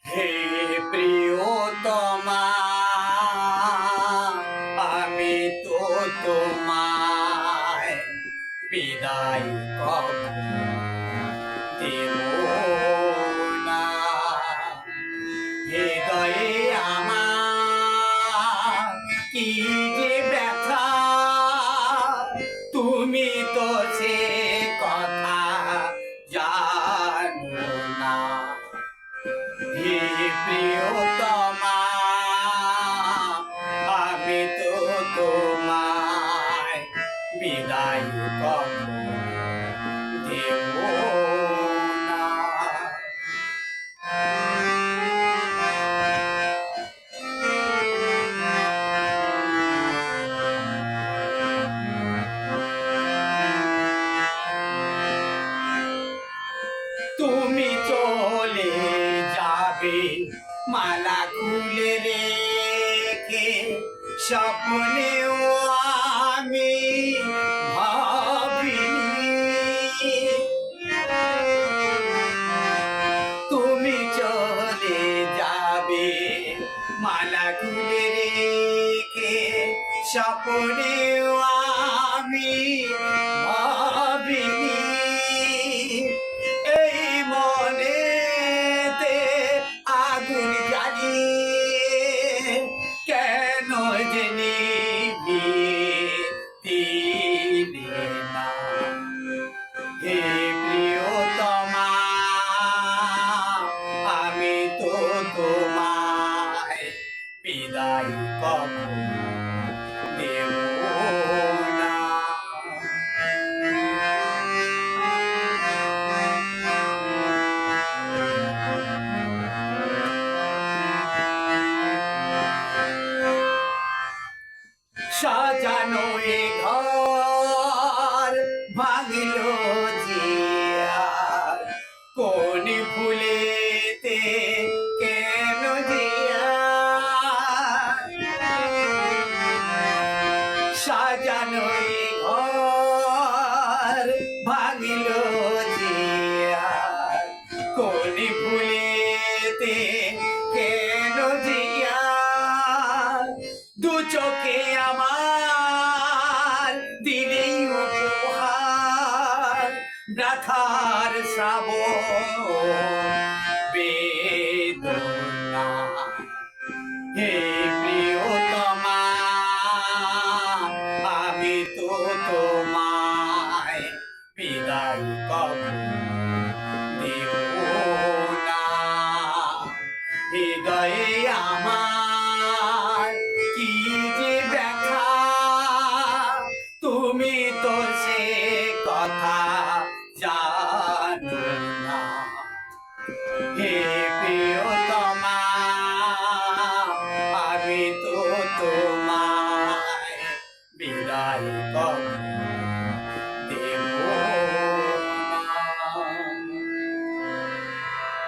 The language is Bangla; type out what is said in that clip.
হে প্রিয়তমা, আমি তো তোমায় বিদায় কখনো দেব না। হৃদয়ে আমার কি যে ব্যথা, তুমি তো সে কথা জানো না। হে প্রিয়তমা, আমি তো তোমায় বিদায় কখনো দেব না। তুমি চলে যাবে মালা খুলে রেখে, স্বপ্নেও আমি ভাবিনি। তুমি চলে যাবে মালা খুলে রেখে, স্বপ্নেও আমি ভাবিনি। এই মনেতে আগুন জ্বালিয়ে কেন যে নিভিয়ে দিলে না। হে প্রিয়তমা, আমি তো তোমায় বিদায় কখনো দেব না। সাজানো এ ঘর ভাঙলো জিয়ার, কোন ফুলেতে কেন জিয়ার। সাজানো এ ঘর ভাঙলো জিয়ার, কোন ফুলেতে কেন জিয়ার। দু চোখে আমার দিলেই উপহার, ব্যথার শ্রাবণ বেদনা। হে